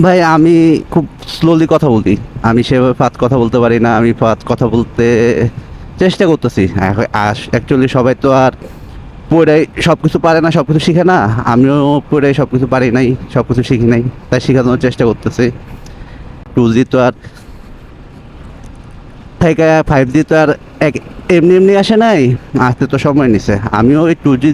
ভাই আমি খুব স্লোলি কথা বলি। আমি সেভাবে ফাস্ট কথা বলতে পারি না। আমি ফাস্ট কথা বলতে চেষ্টা করতেছি। অ্যাকচুয়ালি সবাই তো আর পড়াই সব কিছু পারে না, সব কিছু শিখে না। আমিও পড়াই সব কিছু পারি নাই, সব কিছু শিখি নাই। তাই শেখানোর চেষ্টা করতেছি। 2G তো আর থেকে 5G তো আর এক এমনি এমনি আসে নাই, আসতে তো সময় নিছে। আমিও ওই 2G।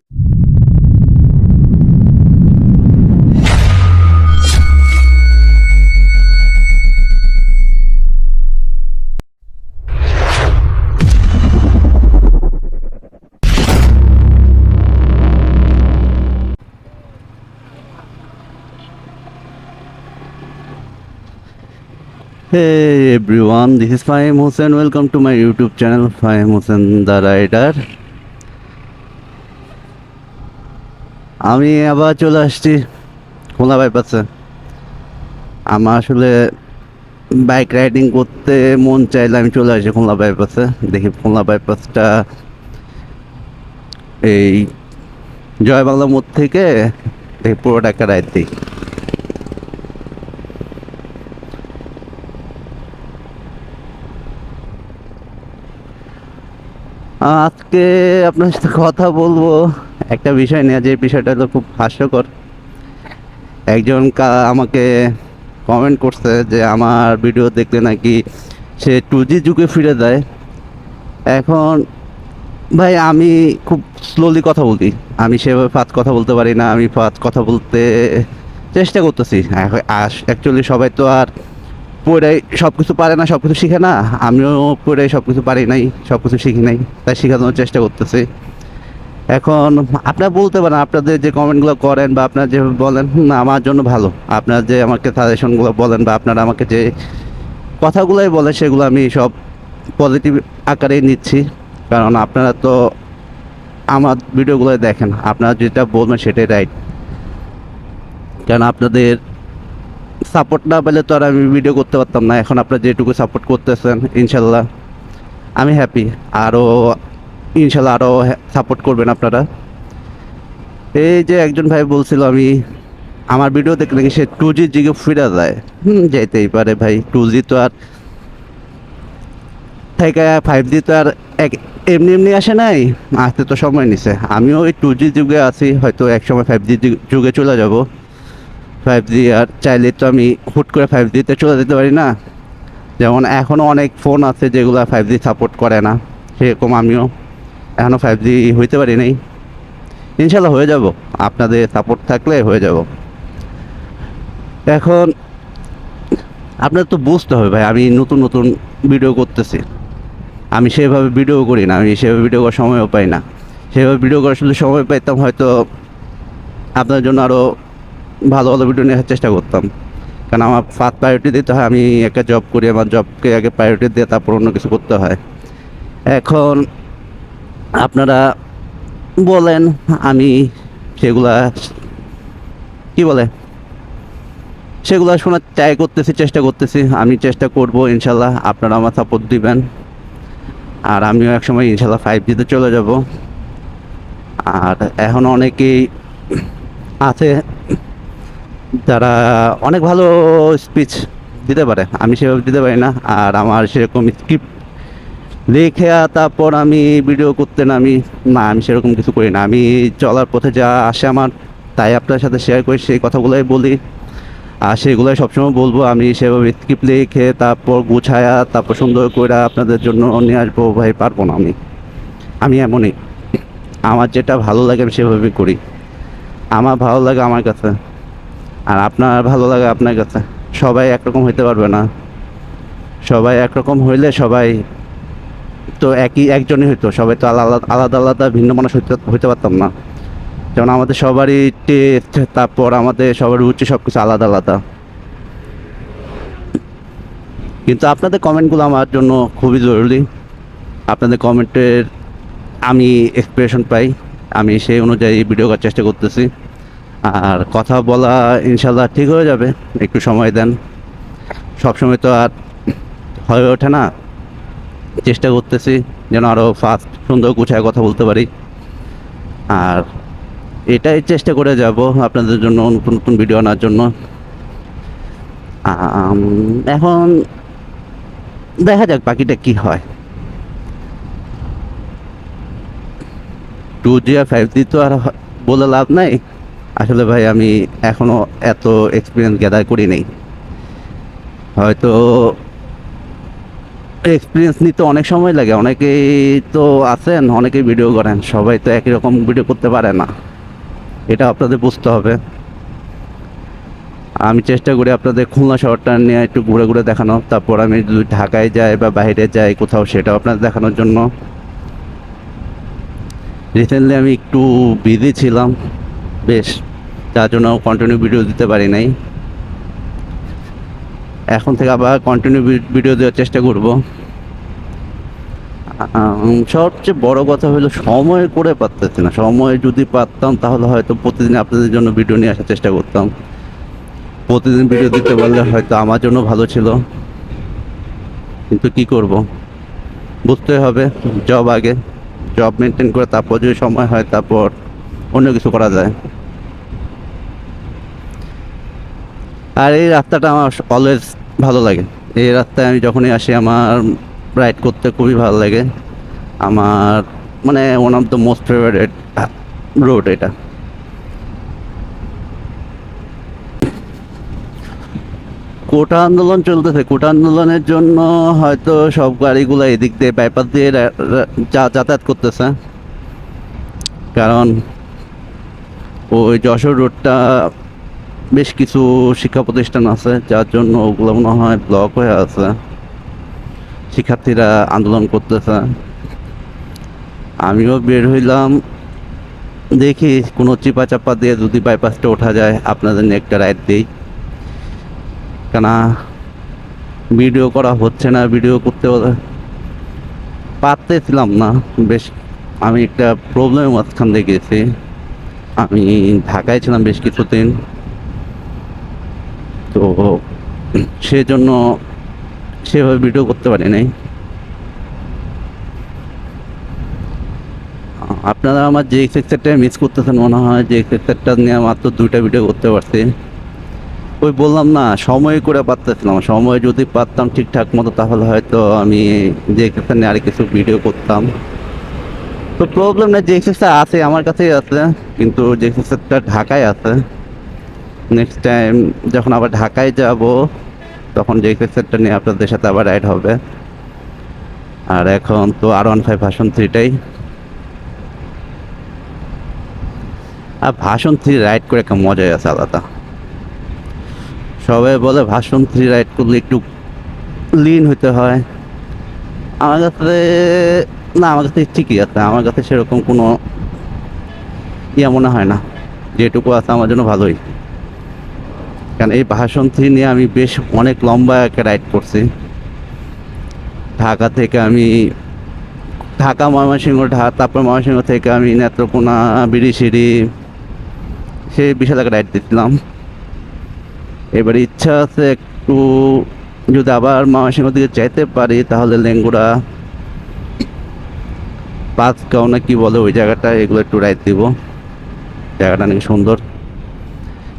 Hey everyone, this is Fahim Hussain. Welcome to my YouTube channel, Fahim Hussain the Rider. আমি আবার চলে আসছি খুলনা বাইপাসে। আমার আসলে বাইক রাইডিং করতে মন চাইলে আমি চলে আসি খুলনা বাইপাসে। দেখি খুলনা বাইপাসটা এই জয় বাংলা মোড় থেকে দেখি পুরোটা একটা রাইড দিই। আজকে আপনার সাথে কথা বলবো একটা বিষয় নিয়ে, যে বিষয়টা হলো খুব হাস্যকর। একজন আমাকে কমেন্ট করছে যে আমার ভিডিও দেখলে নাকি সে 2G যুগে ফিরে যায়। এখন ভাই আমি খুব স্লোলি কথা বলি। আমি সেভাবে ফাস্ট কথা বলতে পারি না। আমি ফাস্ট কথা বলতে চেষ্টা করতেছি। অ্যাকচুয়ালি সবাই তো আর পড়াই সব কিছু পারে না, সব কিছু শিখে না। আমিও পড়াই সব কিছু পারি নাই, সব কিছু শিখি নাই। তাই শেখানোর চেষ্টা করতেছি। এখন আপনারা বলতে পারেন, আপনাদের যে কমেন্টগুলো করেন বা আপনারা যে বলেন আমার জন্য ভালো। আপনারা যে আমাকে সাজেশনগুলো বলেন বা আপনারা আমাকে যে কথাগুলোই বলেন, সেগুলো আমি সব পজিটিভ আকারেই নিচ্ছি। কারণ আপনারা তো আমার ভিডিওগুলো দেখেন, আপনারা যেটা বলবেন সেটাই রাইট। কারণ আপনাদের সাপোর্ট না পেলে তো আর আমি ভিডিও করতে পারতাম না। এখন আপনারা যেটুকু সাপোর্ট করতেছেন, ইনশাল্লাহ আমি হ্যাপি। আরও ইনশাল্লাহ আরও সাপোর্ট করবেন আপনারা। এই যে একজন ভাই বলছিল আমি আমার ভিডিও দেখলে নাকি সে 2G যুগে ফিরে যায়। যাইতেই পারে ভাই। 2G তো আর থেকে 5G তো আর এক এমনি এমনি আসে নাই, আসতে তো সময় নিছে। আমিও ওই 2G যুগে আছি, হয়তো একসময় 5G যুগে চলে যাব। 5G আর চাইলে তো আমি হুট করে 5Gতে চলে যেতে পারি না। যেমন এখনও অনেক ফোন আছে যেগুলো 5G সাপোর্ট করে না, সেরকম আমিও এখনও 5G হইতে পারি নাই। ইনশাল্লাহ হয়ে যাব, আপনাদের সাপোর্ট থাকলে হয়ে যাব। এখন আপনার তো বুঝতে হবে ভাই, আমি নতুন নতুন ভিডিও করতেছি। আমি সেভাবে ভিডিও করি না, আমি সেভাবে ভিডিও করার সময়ও পাই না। সেভাবে ভিডিও করার শুধু সময় পাইতাম, হয়তো আপনার জন্য আরও ভালো ভালো ভিডিও নেওয়ার চেষ্টা করতাম। কারণ আমার ফার্স্ট প্রায়োরিটি দিতে হয়। আমি একটা জব করি, আমার জবকে আগে প্রায়োরিটি দিয়ে তারপর অন্য কিছু করতে হয়। এখন আপনারা বলেন, আমি সেগুলা কি বলে সেগুলো শোনার ট্রাই করতেছি, চেষ্টা করতেছি। আমি চেষ্টা করব ইনশাল্লাহ, আপনারা আমার সাপোর্ট দিবেন। আর আমিও একসময় ইনশাল্লাহ 5Gতে চলে যাব। আর এখন অনেকেই আছে যারা অনেক ভালো স্পিচ দিতে পারে, আমি সেভাবে দিতে পারি না। আর আমার সেরকম স্ক্রিপ্ট লিখে তারপর আমি ভিডিও করতে নামি না, আমি সেরকম কিছু করি না। আমি চলার পথে যা আসে আমার, তাই আপনার সাথে শেয়ার করি, সেই কথাগুলোই বলি। আর সেগুলোই সবসময় বলবো। আমি সেভাবে স্ক্রিপ্ট লিখে তারপর গুছায়া তারপর সুন্দর করে আপনাদের জন্য নিয়ে আসবো ভাই, পারবো না। আমি এমনই, আমার যেটা ভালো লাগে আমি সেভাবেই করি। আমার ভালো লাগে আমার কাছে, আর আপনার ভালো লাগে আপনার কাছে। সবাই একরকম হইতে পারবে না। সবাই একরকম হইলে সবাই তো একজনই হইতো, সবাই তো আলাদা আলাদা আলাদা ভিন্ন মানুষ হইতে পারতাম না। যেমন আমাদের সবারই টেস্ট, তারপর আমাদের সবার রুচি সব কিছু আলাদা আলাদা। কিন্তু আপনাদের কমেন্টগুলো আমার জন্য খুবই জরুরি। আপনাদের কমেন্টের আমি এক্সপ্রেশন পাই, আমি সেই অনুযায়ী ভিডিও করার চেষ্টা করতেছি। আর কথা বলা ইনশাল্লাহ ঠিক হয়ে যাবে, একটু সময় দেন। সবসময় তো আর হয়ে ওঠে না। চেষ্টা করতেছি যেন আরও ফাস্ট সুন্দর গুছায় কথা বলতে পারি। আর এটাই চেষ্টা করে যাব আপনাদের জন্য নতুন নতুন ভিডিও আনার জন্য। এখন দেখা যাক বাকিটা কি হয়। 2G আর 5G তো আর বলে লাভ নাই। আসলে ভাই আমি এখনো এত এক্সপিরিয়েন্স গ্যাদার করি নাই। হয়তো এক্সপিরিয়েন্স নিতে অনেক সময় লাগে। অনেকেই তো আছেন, অনেকেই ভিডিও করেন, সবাই তো একই রকম ভিডিও করতে পারে না, এটা আপনাদের বুঝতে হবে। আমি চেষ্টা করি আপনাদের খুলনা শহরটা নিয়ে একটু ঘুরে ঘুরে দেখানো, তারপর আমি যদি ঢাকায় যাই বা বাইরে যাই কোথাও, সেটাও আপনাদের দেখানোর জন্য। রিসেন্টলি আমি একটু বিজি ছিলাম বেশ, যার জন্য কন্টিনিউ ভিডিও দিতে পারি নাই। এখন থেকে আবার কন্টিনিউ ভিডিও দেওয়ার চেষ্টা করব। সবচেয়ে বড় কথা হলো সময় করে পারতেছি না। সময় যদি পারতাম তাহলে হয়তো প্রতিদিন আপনাদের জন্য ভিডিও নিয়ে আসার চেষ্টা করতাম। প্রতিদিন ভিডিও দিতে পারলে হয়তো আমার জন্য ভালো ছিল, কিন্তু কি করব, বুঝতে হবে জব আগে। জব মেনটেন করে তারপর যদি সময় হয় তারপর অন্য কিছু করা যায়। আর এই রাস্তাটা আমার অলওয়েজ ভালো লাগে। এই রাস্তায় আমি যখনই আসি আমার রাইড করতে খুবই ভালো লাগে। আমার মানে one of the most favourite road এটা। কোটা আন্দোলন চলতেছে, কোটা আন্দোলনের জন্য হয়তো সব গাড়িগুলো এদিক দিয়ে বাইপাস দিয়ে যাতায়াত করতেছে। কারণ ওই যশোর রোডটা বেশ কিছু শিক্ষা প্রতিষ্ঠান আছে, যার জন্য ওগুলো মনে হয় ব্লক হয়ে আছে, শিক্ষার্থীরা আন্দোলন করতেছে। আমিও বের হইলাম, দেখি কোনো চিপা চাপা দিয়ে যদি বাইপাসটা ওঠা যায় আপনাদের নিয়ে একটা রাইড দিই। কেন ভিডিও করা হচ্ছে না, ভিডিও করতে পারতেছিলাম না বেশ। আমি একটা প্রবলেমের মাঝখান দিয়ে গেছি। আমি ঢাকায় ছিলাম বেশ কিছুদিন, তো সেজন্য সেভাবে ভিডিও করতে পারি নাই। আপনারা আমার যে সেক্টরটা মিস করতেছেন মনে হয়, যে সেক্টরটা নিয়ে মাত্র 2টা ভিডিও করতে পারছি। ওই বললাম না, সময় করে পারতেছিলাম। সময় যদি পারতাম ঠিকঠাক মতো তাহলে হয়তো আমি যে সেক্টর নিয়ে আর কিছু ভিডিও করতাম। তো প্রবলেম না, যে এক্সেসটা আছে আমার কাছেই আছে, কিন্তু যে এক্সেসটা ঢাকায় আছে। নেক্সট টাইম যখন আবার ঢাকায় যাব তখন যে এক্সেসটা নিয়ে আপনাদের সাথে আবার রাইড হবে। আর এখন তো R15 ভার্সন 3টাই। আর ভার্সন 3 রাইড করে একটা মজাই আছে আলাদা। সবাই বলে ভার্সন 3 রাইড করলে একটু লিন হইতে হয়। আমার কাছে না, আমার কাছে ঠিকই আছে। আমার কাছে সেরকম কোনো ইয়া মনে হয় না, যেটুকু আছে আমার জন্য ভালোই। কারণ এই ভার্সন 3 নিয়ে আমি বেশ অনেক লম্বা একটা রাইড করছি। ঢাকা থেকে আমি ঢাকা ময়মনসিংহ, তারপর ময়মনসিংহ থেকে আমি নেত্রকোনা, বিরিশিরি, সেই বিশাল একটা রাইড দিচ্ছিলাম। এবারে ইচ্ছা আছে একটু, যদি আবার ময়মনসিংহ দিকে যাইতে পারি তাহলে লেঙ্গুড়া, পাঁচগাঁও না কি বলে ওই জায়গাটা, এগুলো একটু রাইড দিব। জায়গাটা নাকি সুন্দর,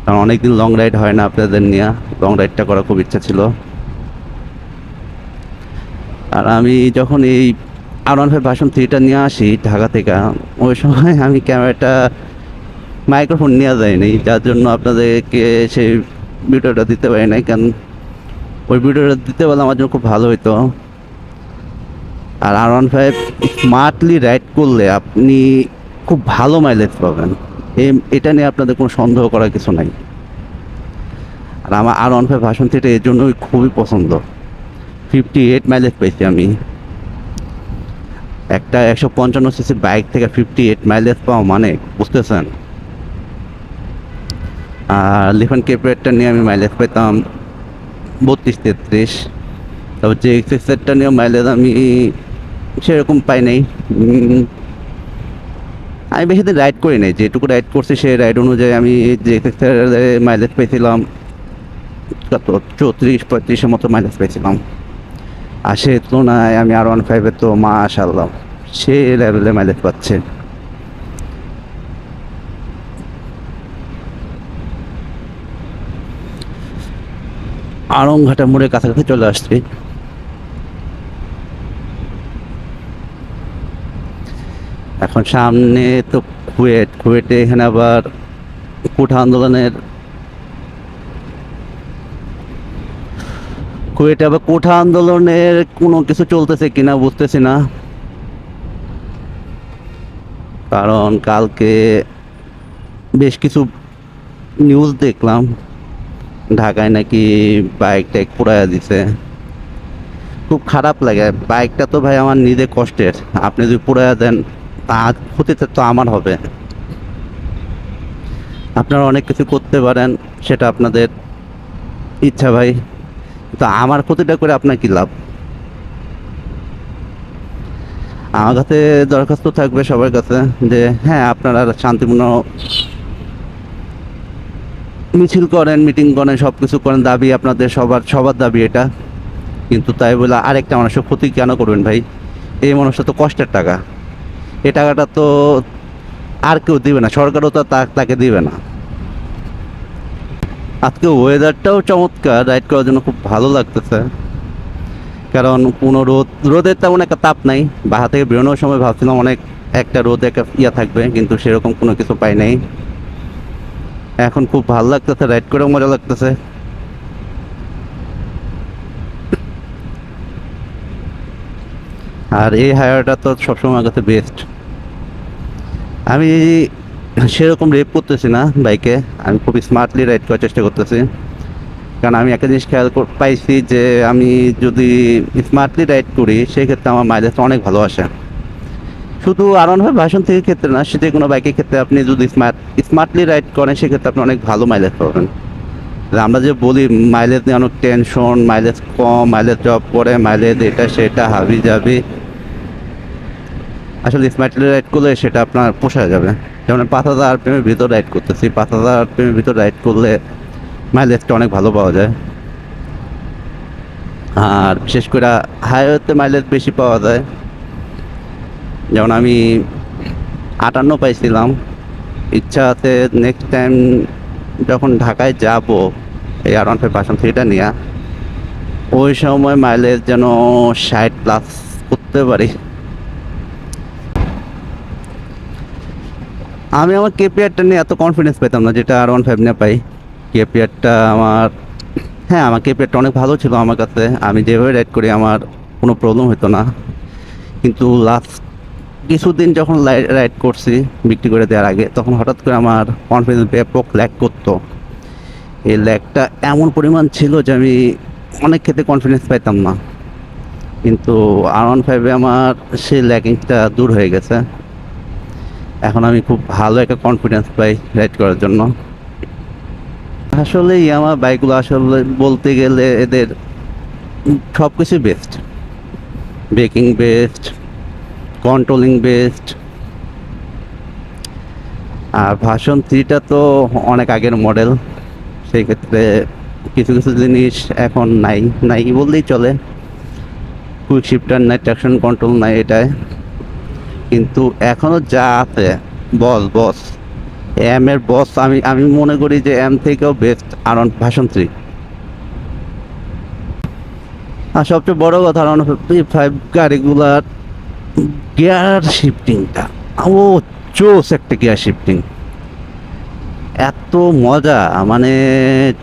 কারণ অনেকদিন লং রাইড হয় না আপনাদের নিয়ে। লং রাইডটা করার খুব ইচ্ছা ছিল। আর আমি যখন এই R15 ভার্সন 3টা নিয়ে আসি ঢাকা থেকে, ওই সময় আমি ক্যামেরাটা, মাইক্রোফোন নেওয়া যায়নি, যার জন্য আপনাদেরকে সেই ভিডিওটা দিতে পারি নাই। কারণ ওই ভিডিওটা দিতে পারলে আমার জন্য খুব ভালো হতো। আর R15 স্মার্টলি রাইড করলে আপনি খুব ভালো মাইলেজ পাবেন, এটা নিয়ে আপনাদের কোনো সন্দেহ করার কিছু নাই। আর আমার R15 ভার্সন 3টা এর জন্যই খুবই পছন্দ। 58 মাইলেজ পেয়েছি আমি। একটা 155cc বাইক থেকে 58 মাইলেজ পাওয়া মানে বুঝতেছেন। আর লিফান কেপরেটটা নিয়ে আমি মাইলেজ পেতাম 32-33। তারপর যে এক্সেসেরটা নিয়ে মাইলেজ আমি সেরকম পাই নাই। আমি বেশি দিন রাইড করি নাই, যেটুকু রাইড করছি সেই রাইড অনুযায়ী আমি যে এক্সেসের মাইলেজ পেয়েছিলাম কত 34-35-এর মতো মাইলেজ পেয়েছিলাম। আর সে তুলনায় আমি R15 তো মাশাআল্লাহ সে লেভেলে মাইলেজ পাচ্ছে। আড়ংঘাটা মোড়ের কাছাকাছি চলে আসছি। এখন সামনে তো কুয়েটে এখানে আবার কোঠা আন্দোলনের কোনো কিছু চলতেছে কিনা বুঝতেছি না, কারণ কালকে বেশ কিছু নিউজ দেখলাম ঢাকায় নাকি বাইক টাইক পুড়াইয়া দিছে। খুব খারাপ লাগে, বাইকটা তো ভাই আমার নিজে কষ্টের, আপনি যদি পুড়াইয়া দেন তা ক্ষতিতে তো আমার হবে। আপনারা অনেক কিছু করতে পারেন, সেটা আপনাদের ইচ্ছা ভাই, তো আমার ক্ষতিটা করে আপনার কি লাভ? আমার কাছে দরখাস্ত থাকবে সবার কাছে যে হ্যাঁ, আপনারা শান্তিপূর্ণ মিছিল করেন, মিটিং করেন, সব কিছু করেন, দাবি আপনাদের সবার দাবি এটা, কিন্তু তাই বলে আরেকটা মানুষের ক্ষতি কেন করবেন ভাই? এই মানুষটা তো কষ্টের টাকা, এই টাকাটা তো আর কেউ দিবে না, সরকারও তো তাকে দিবে না। আজকে ওয়েদারটাও চমৎকার, রাইড করার জন্য খুব ভালো লাগতেছে, কারণ কোনো রোদের তেমন একটা তাপ নাই। বাসা থেকে বেরোনোর সময় ভাবছিলাম অনেক একটা রোদ একটা ইয়া থাকবে, কিন্তু সেরকম কোনো কিছু পাই নাই। এখন খুব ভালো লাগতেছে, রাইড করেও মজা লাগতেছে। আর এই হাইওয়েটা তো সবসময় আমার কাছে বেস্ট। আমি সেরকম রেপ করতেছি না বাইকে, আমি খুব স্মার্টলি রাইড করার চেষ্টা করতেছি, কারণ আমি একটা জিনিস পাইছি যে আমি যদি স্মার্টলি রাইড করি সেক্ষেত্রে আমার মাইলেজটা অনেক ভালো আসে। শুধু আরন ভাই ভাষণ থেকে ক্ষেত্রে না, যে কোনো বাইকের ক্ষেত্রে আপনি যদি স্মার্টলি রাইড করেন সেক্ষেত্রে আপনি অনেক ভালো মাইলেজ পাবেন। আমরা যে বলি মাইলেজ নিয়ে অনেক টেনশন, মাইলেজ কম, মাইলেজ জব করে, মাইলেজ এটা সেটা হাবি যাবি, আসলে স্মার্টলি রাইড করলে সেটা আপনার পোষায় যাবে। যেমন 5,000 আরপিএমের ভিতর রাইড করতেছি, 5,000 আরপিএমের ভিতর রাইড করলে মাইলেজটা অনেক ভালো পাওয়া যায়। আর বিশেষ করে হাইওয়েতে মাইলেজ বেশি পাওয়া যায়, যেমন আমি 58 পাইছিলাম। ইচ্ছা আছে নেক্সট টাইম যখন ঢাকায় যাব এই R15 নিয়ে, ওই সময় মাইলেজ যেন 60+ করতে পারি। আমি আমার কেপিআরটা নিয়ে এত কনফিডেন্স পেতাম না যেটা R15 নিয়ে পাই। কেপিআরটা আমার, হ্যাঁ আমার কেপিআরটা অনেক ভালো ছিল আমার কাছে, আমি যেভাবে রাইড করি আমার কোনো প্রবলেম হতো না, কিন্তু লাস্ট কিছুদিন যখন রাইড করছি বিক্রি করে দেওয়ার আগে, তখন হঠাৎ করে আমার কনফিডেন্স ব্যাপক ল্যাগ করতো। এই ল্যাগটা এমন পরিমাণ ছিল যে আমি অনেক ক্ষেত্রে কনফিডেন্স পাইতাম না, কিন্তু R15 আমার সেই ল্যাকিংটা দূর হয়ে গেছে। এখন আমি খুব ভালো একটা কনফিডেন্স পাই রাইড করার জন্য। আসলে আমার বাইকগুলো আসলে বলতে গেলে এদের সব কিছু best, breaking best, controlling best. আর ভার্সন 3টা তো অনেক আগের মডেল, সেই ক্ষেত্রে কিছু কিছু জিনিস এখন নাই, নাই বললেই চলে। কুইক শিফটার নাই, ট্রাকশন কন্ট্রোল নাই এটায়, কিন্তু এখনও যা আছে বস এর বস, আমি মনে করি যে থেকেও বেস্ট ভার্সন 3। আর সবচেয়ে বড় কথা R15 গাড়িগুলার গিয়ার শিফটিংটা, ও জোস একটা গিয়ার শিফটিং, এত মজা, মানে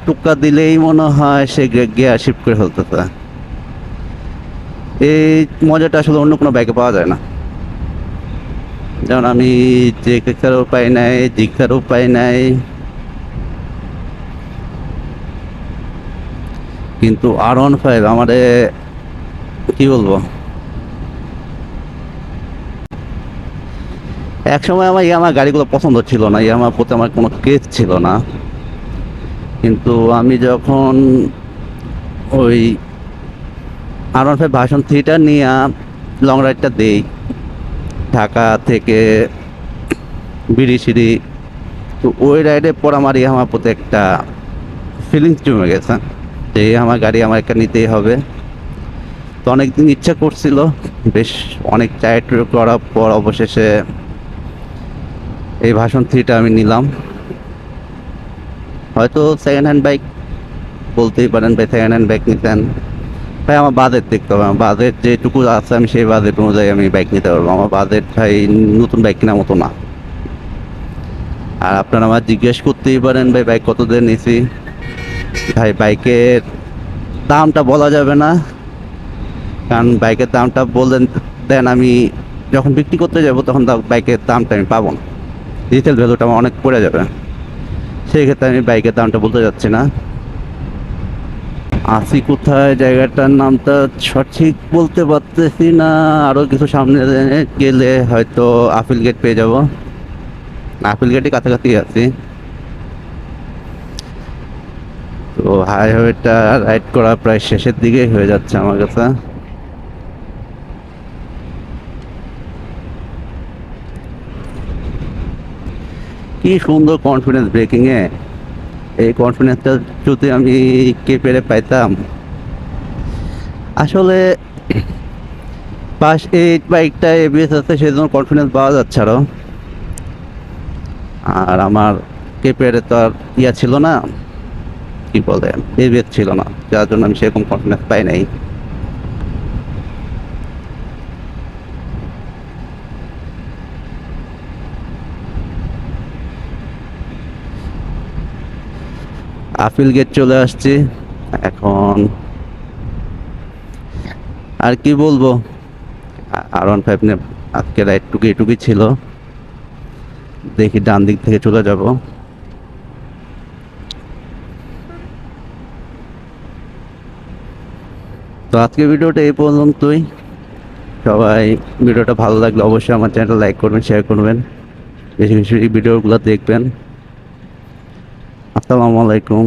টুকা দিলেই মনে হয় সে গিয়ার শিফট করে ফেলতেছে। এই মজাটা আসলে অন্য কোনো বাইকে পাওয়া যায় না। যেমন আমি জেকেরও পাই নাই, জিক্সারও পাই নাই, কিন্তু R15 আমারে কি বলবো, এক সময় আমার ইয়ামাহা গাড়িগুলো পছন্দ ছিল না, ইয়ামাহার প্রতি আমার কোনো ক্রেজ ছিল না, কিন্তু আমি যখন ওই R15 ভার্সন 3টা নিয়ে লং রাইডটা দেই ঢাকা থেকে বিড়িশিড়ি, তো ওই রাইডের পর আমার ইয়ামাহার প্রতি একটা ফিলিংস জমে গেছে যে আমার গাড়ি আমার একটা নিতেই হবে। তো অনেকদিন ইচ্ছা করছিল, বেশ অনেক টাইট করার পর অবশেষে এই ভার্সন 3টা আমি নিলাম। হয়তো সেকেন্ড হ্যান্ড বাইক বলতেই পারেন ভাই সেকেন্ড হ্যান্ড বাইক নিতেন। ভাই আমার বাজেট দেখতে হবে, আমার বাজেট যেটুকু আছে আমি সেই বাজেট অনুযায়ী আমি বাইক নিতে পারবো। আমার বাজেট ভাই নতুন বাইক কেনার মতো না। আর আপনারা আমার জিজ্ঞেস করতেই পারেন ভাই বাইক কত দিয়ে নিয়েছি। ভাই বাইকের দামটা বলা যাবে না, কারণ বাইকের দামটা বললেন দেন আমি যখন বিক্রি করতে যাব তখন বাইকের দামটা আমি পাবো না, রিটেল ভ্যালুটা আমার অনেক পড়ে যাবে। সেই ক্ষেত্রে আমি বাইকের দামটা বলতে যাচ্ছি না। আসি কোথায় জায়গাটার নামটা সঠিক বলতে পারতেছি না, আরও কিছু সামনে গেলে হয়তো আপিল গেট পেয়ে যাব। আপিল গেটে কাছাকাছি আছি। তো হাইওয়েটা রাইড করা প্রায় শেষের দিকেই হয়ে যাচ্ছে আমার কাছে। কি সুন্দর কনফিডেন্স ব্রেকিংয়ে, এই কনফিডেন্সটা যদি আমি কে পেরে পাইতাম। আসলে পাশ এই বাইকটা এবিএস আছে সেই জন্য কনফিডেন্স পাওয়া যাচ্ছে আরও। আর আমার কে পেরে তো আর ইয়া ছিল না, কি বলে, এবিএস ছিল না, যার জন্য আমি সেরকম কনফিডেন্স পাই নাই। আপিল গেট চলে আসছি এখন। আর কি বলবো, R15 নিয়ে আজকে রাইড টুকি টুকি ছিল। দেখি ডান দিক থেকে চলে যাব। তো আজকে ভিডিওটা এই পর্যন্তই। সবাই ভিডিওটা ভালো লাগলে অবশ্যই আমার চ্যানেলটা লাইক করবেন, শেয়ার করবেন, বেশি বেশি ভিডিওগুলো দেখবেন। আসসালামু আলাইকুম।